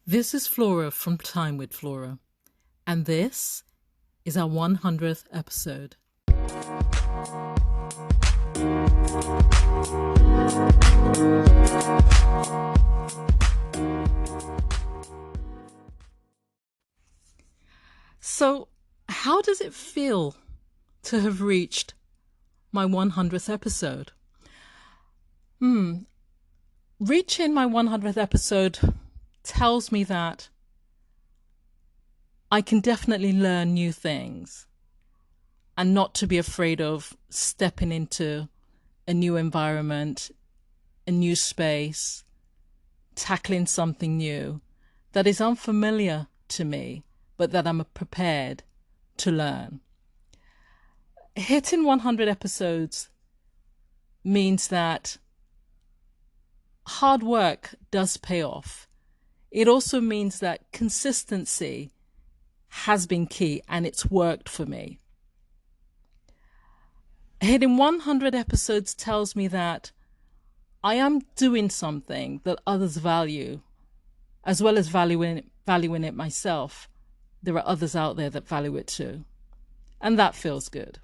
This is Flora from Time-With-Flora, and this is our 100th episode. So, how does it feel to have reached my 100th episode? Reaching my 100th episode tells me that I can definitely learn new things and not to be afraid of stepping into a new environment, a new space, tackling something new that is unfamiliar to me, but that I'm prepared to learn. Hitting 100 episodes means that hard work does pay off. It also means that consistency has been key and it's worked for me. Hitting 100 episodes tells me that I am doing something that others value, as well as valuing it myself. There are others out there that value it too. And that feels good.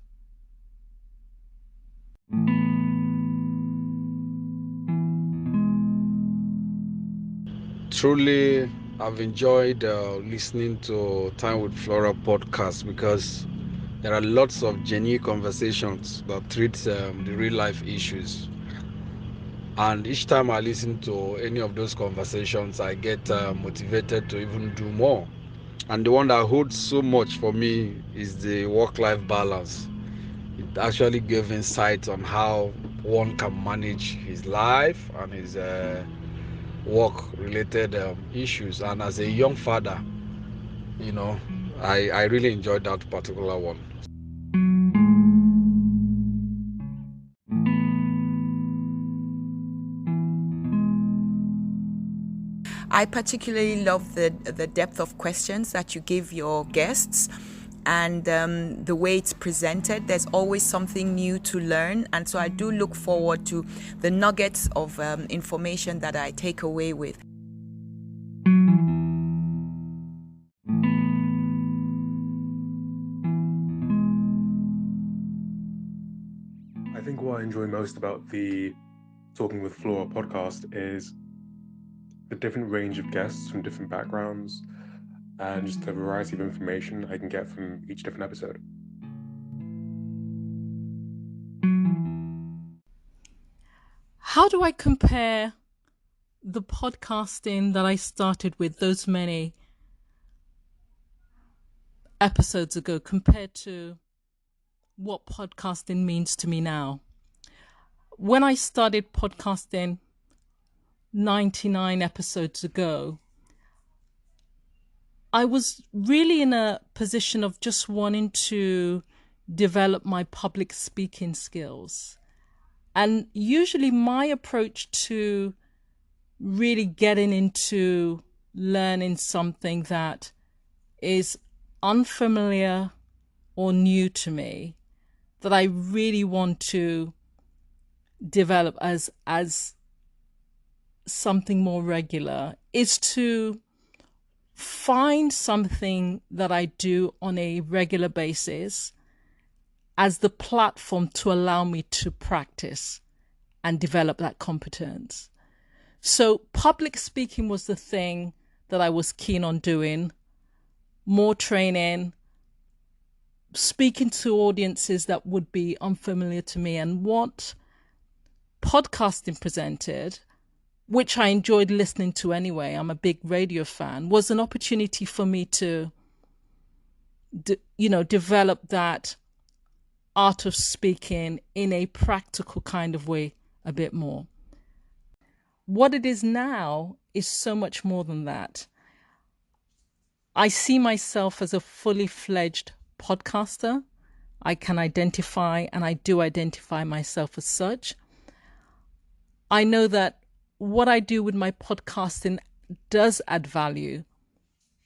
Truly, I've enjoyed listening to Time with Flora podcast because there are lots of genuine conversations that treat the real life issues. And each time I listen to any of those conversations, I get motivated to even do more. And the one that holds so much for me is the work-life balance. It actually gave insight on how one can manage his life and his work related issues. And as a young father, I really enjoyed that particular one. I particularly love the depth of questions that you give your guests and the way it's presented. There's always something new to learn, and so I do look forward to the nuggets of information that I take away with. I think what I enjoy most about the Talking with Flora podcast is the different range of guests from different backgrounds and just the variety of information I can get from each different episode. How do I compare the podcasting that I started with those many episodes ago compared to what podcasting means to me now? When I started podcasting 99 episodes ago, I was really in a position of just wanting to develop my public speaking skills. And usually my approach to really getting into learning something that is unfamiliar or new to me, that I really want to develop as something more regular, is to find something that I do on a regular basis as the platform to allow me to practice and develop that competence. So public speaking was the thing that I was keen on doing, more training, speaking to audiences that would be unfamiliar to me. And what podcasting presented, which I enjoyed listening to anyway, I'm a big radio fan, was an opportunity for me to, develop that art of speaking in a practical kind of way a bit more. What it is now is so much more than that. I see myself as a fully fledged podcaster. I can identify, and I do identify myself as such. I know that what I do with my podcasting does add value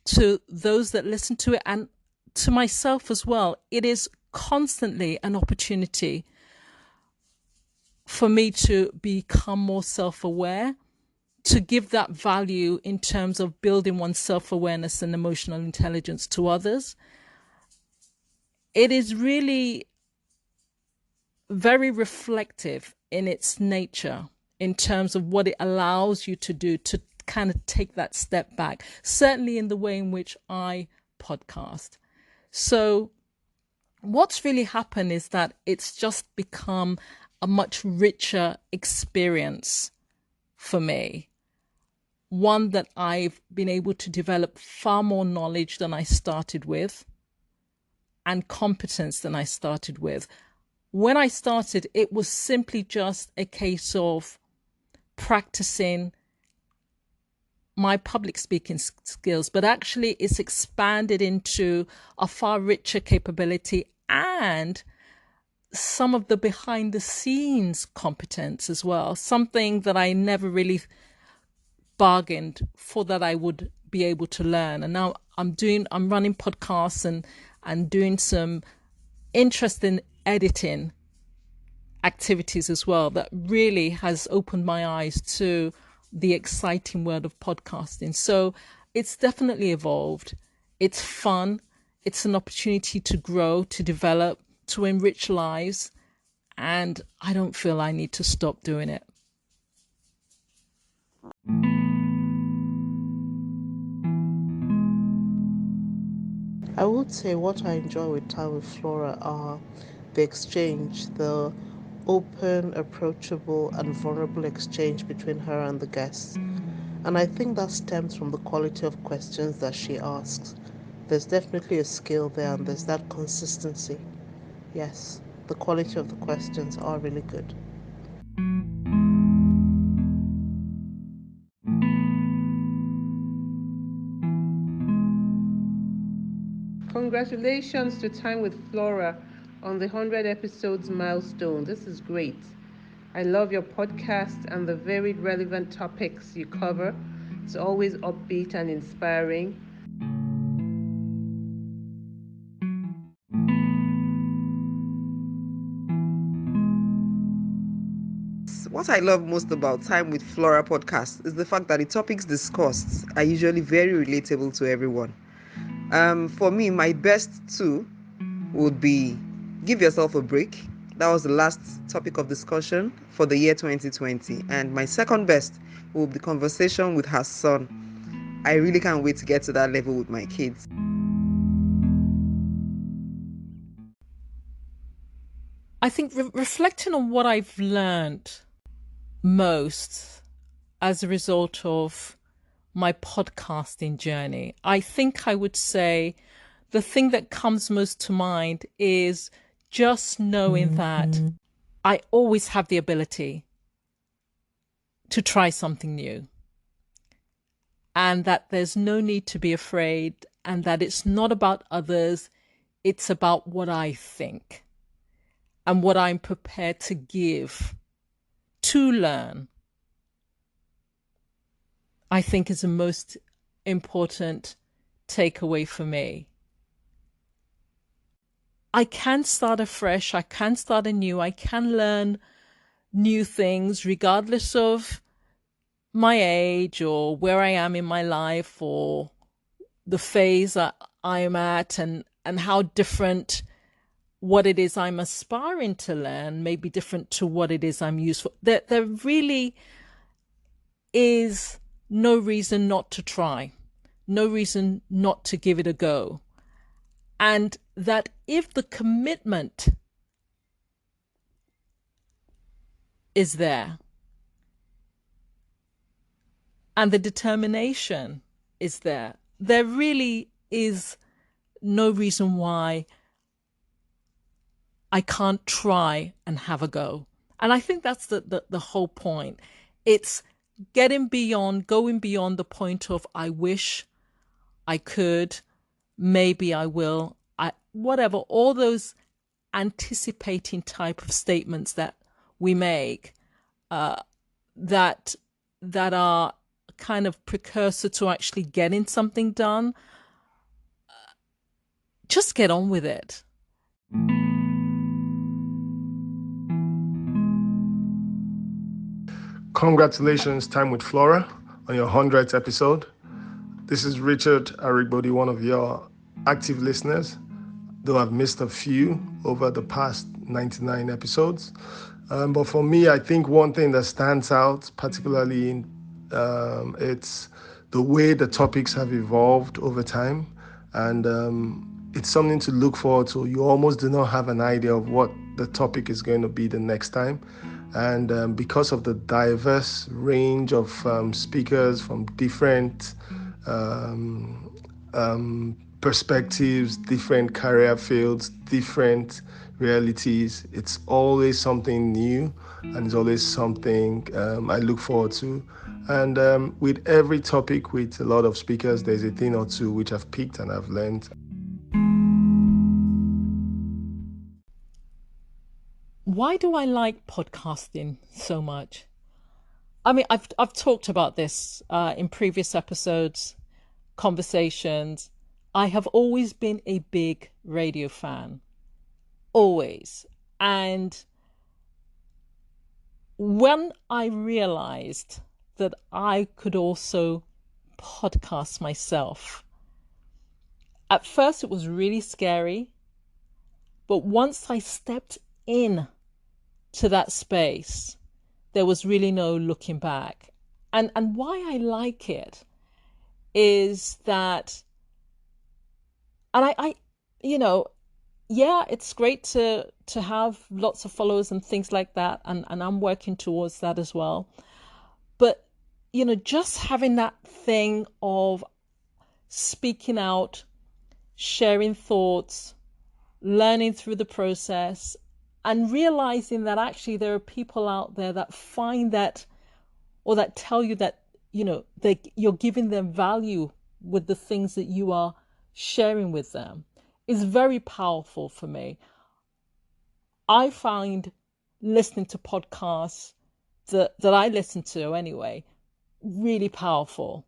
to those that listen to it and to myself as well. It is constantly an opportunity for me to become more self-aware, to give that value in terms of building one's self-awareness and emotional intelligence to others. It is really very reflective in its nature in terms of what it allows you to do to kind of take that step back, certainly in the way in which I podcast. So what's really happened is that it's just become a much richer experience for me. One that I've been able to develop far more knowledge than I started with and competence than I started with. When I started, it was simply just a case of practicing my public speaking skills, but actually it's expanded into a far richer capability and some of the behind the scenes competence as well, something that I never really bargained for that I would be able to learn. And now I'm running podcasts and doing some interesting editing activities as well that really has opened my eyes to the exciting world of podcasting. So it's definitely evolved. It's fun. It's an opportunity to grow, to develop, to enrich lives. And I don't feel I need to stop doing it. I would say what I enjoy with Time with Flora are the exchange, the open, approachable, and vulnerable exchange between her and the guests. And I think that stems from the quality of questions that she asks. There's definitely a skill there, and there's that consistency. Yes, the quality of the questions are really good. Congratulations to Time with Flora on the 100 episodes milestone. This is great. I love your podcast and the varied relevant topics you cover. It's always upbeat and inspiring. What I love most about Time with Flora podcast is the fact that the topics discussed are usually very relatable to everyone. For me, my best two would be give yourself a break. That was the last topic of discussion for the year 2020. And my second best will be the conversation with her son. I really can't wait to get to that level with my kids. I think reflecting on what I've learned most as a result of my podcasting journey, I think I would say the thing that comes most to mind is just knowing that I always have the ability to try something new, and that there's no need to be afraid, and that it's not about others, it's about what I think and what I'm prepared to give to learn. I think is the most important takeaway for me. I can start afresh, I can start anew, I can learn new things regardless of my age or where I am in my life or the phase that I'm at, and how different what it is I'm aspiring to learn may be different to what it is I'm used for. There really is no reason not to try, no reason not to give it a go. And that if the commitment is there and the determination is there, there really is no reason why I can't try and have a go. And I think that's the whole point. It's going beyond the point of I wish I could, maybe I will, whatever, all those anticipating type of statements that we make that are kind of precursor to actually getting something done. Just get on with it. Congratulations, Time with Flora, on your 100th episode. This is Richard Arigbodi, one of your active listeners, though I've missed a few over the past 99 episodes. But for me, I think one thing that stands out, particularly in it's the way the topics have evolved over time. And it's something to look forward to. You almost do not have an idea of what the topic is going to be the next time. And because of the diverse range of speakers from different perspectives, different career fields, different realities, it's always something new and it's always something I look forward to. And with every topic, with a lot of speakers, there's a thing or two which I've picked and I've learned. Why do I like podcasting so much? I mean, I've talked about this in previous episodes, conversations. I have always been a big radio fan, always. And when I realized that I could also podcast myself, at first it was really scary, but once I stepped in to that space, there was really no looking back. And why I like it is that, and I yeah, it's great to have lots of followers and things like that, and I'm working towards that as well. But just having that thing of speaking out, sharing thoughts, learning through the process, and realizing that actually there are people out there that find that, or that tell you that you're giving them value with the things that you are sharing with them, is very powerful for me. I find listening to podcasts that I listen to anyway really powerful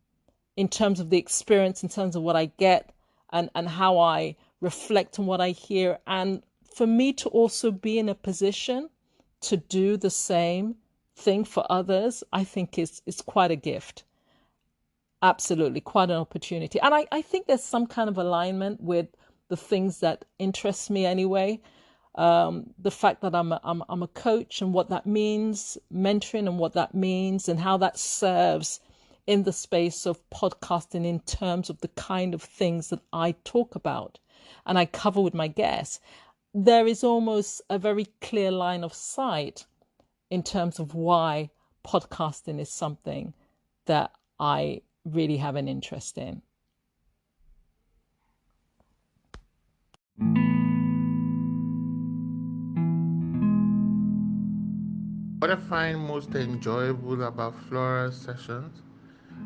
in terms of the experience, in terms of what I get and how I reflect on what I hear. And for me to also be in a position to do the same thing for others, I think is quite a gift. Absolutely, quite an opportunity. And I think there's some kind of alignment with the things that interest me anyway. The fact that I'm a coach and what that means, mentoring and what that means, and how that serves in the space of podcasting in terms of the kind of things that I talk about and I cover with my guests. There is almost a very clear line of sight in terms of why podcasting is something that I really have an interest in. What I find most enjoyable about Flora's sessions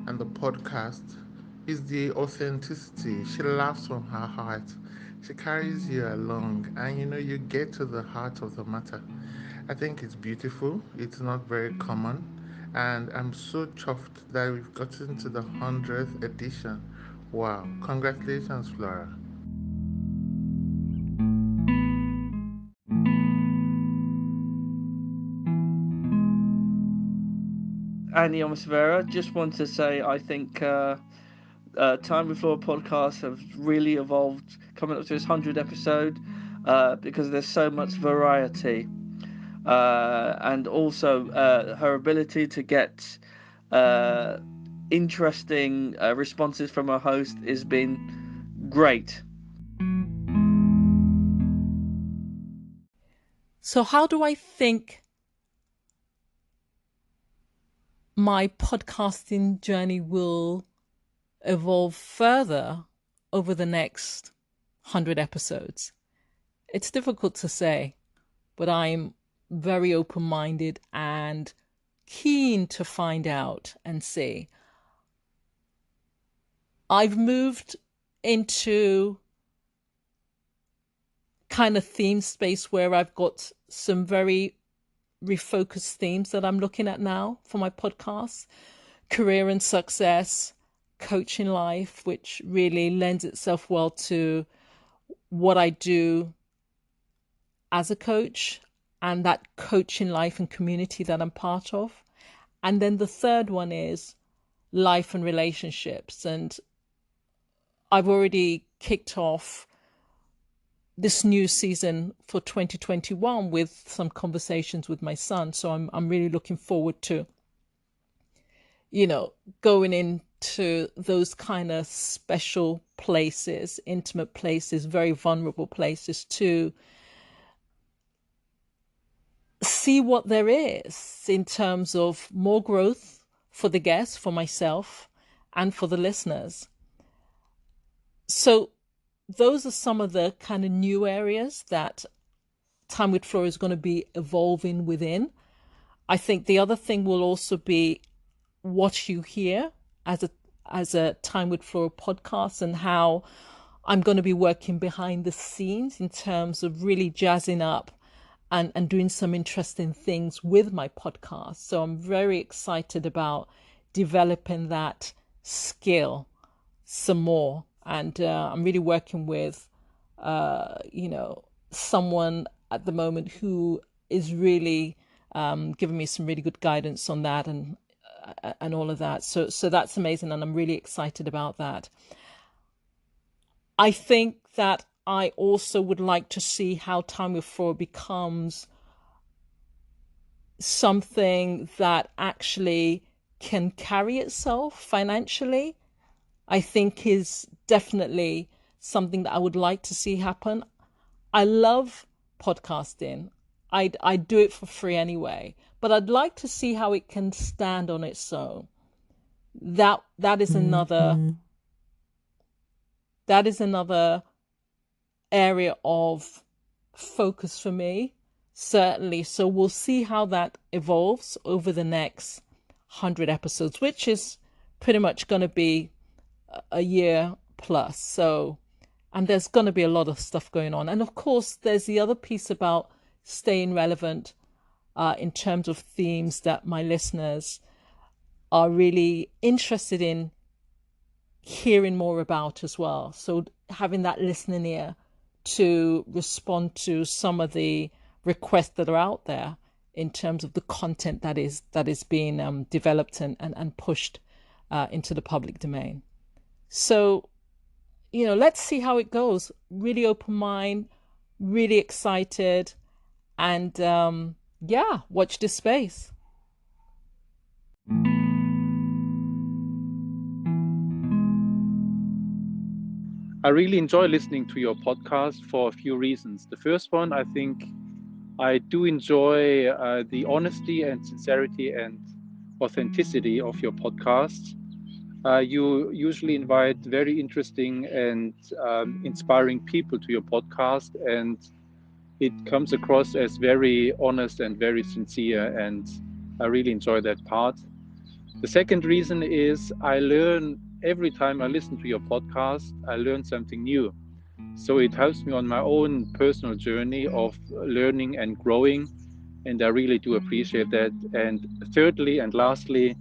and the podcast is the authenticity. She laughs from her heart. She carries you along, and you get to the heart of the matter. I think it's beautiful. It's not very common, and I'm so chuffed that we've gotten to the 100th edition. Wow! Congratulations, Flora. Annie Omosevwerha, just want to say I think Time with Flora podcast have really evolved coming up to this 100th episode because there's so much variety. And also her ability to get interesting responses from her host has been great. So how do I think my podcasting journey will evolve further over the next 100 episodes? It's difficult to say, but I'm very open-minded and keen to find out and see. I've moved into kind of theme space where I've got some very refocused themes that I'm looking at now for my podcast: career and success, coaching life, which really lends itself well to what I do as a coach and that coaching life and community that I'm part of, And then the third one is life and relationships. And I've already kicked off this new season for 2021 with some conversations with my son. So I'm really looking forward to, going into those kind of special places, intimate places, very vulnerable places, to see what there is in terms of more growth for the guests, for myself, and for the listeners. So those are some of the kind of new areas that Time with Flora is going to be evolving within. I think the other thing will also be what you hear as a Time with Flora podcast, and how I'm going to be working behind the scenes in terms of really jazzing up and doing some interesting things with my podcast. So I'm very excited about developing that skill some more. And I'm really working with, someone at the moment who is really giving me some really good guidance on that and all of that. So that's amazing, and I'm really excited about that. I think that I also would like to see how Time with Flora becomes something that actually can carry itself financially. I think is definitely something that I would like to see happen. I love podcasting. I do it for free anyway, but I'd like to see how it can stand on its own. That is another area of focus for me, certainly. So we'll see how that evolves over the next 100 episodes, which is pretty much going to be a year plus. So, and there's going to be a lot of stuff going on. And of course, there's the other piece about staying relevant in terms of themes that my listeners are really interested in hearing more about as well. So having that listening ear to respond to some of the requests that are out there in terms of the content that is being developed and pushed into the public domain. So, let's see how it goes. Really open mind, really excited, and watch this space. I really enjoy listening to your podcast for a few reasons. The first one, I think I do enjoy the honesty and sincerity and authenticity of your podcast. You usually invite very interesting and inspiring people to your podcast, and it comes across as very honest and very sincere, and I really enjoy that part. The second reason is I learn every time I listen to your podcast, I learn something new. So it helps me on my own personal journey of learning and growing, and I really do appreciate that. And thirdly and lastly,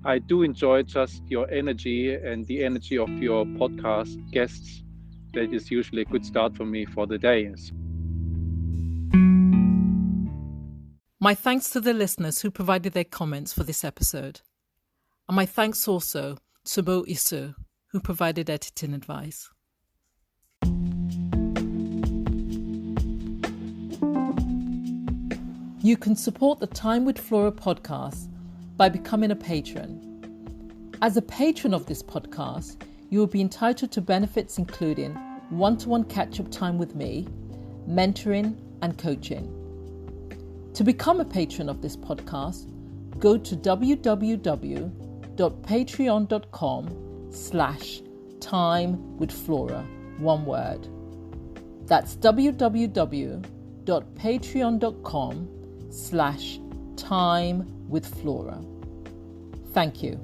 I do enjoy just your energy and the energy of your podcast guests. That is usually a good start for me for the day. My thanks to the listeners who provided their comments for this episode. And my thanks also to Bo Isu, who provided editing advice. You can support the Time with Flora podcast by becoming a patron. As a patron of this podcast, you will be entitled to benefits including one-to-one catch-up time with me, mentoring and coaching. To become a patron of this podcast, go to www.patreon.com/timewithflora, one word. That's www.patreon.com/timewithflora. Thank you.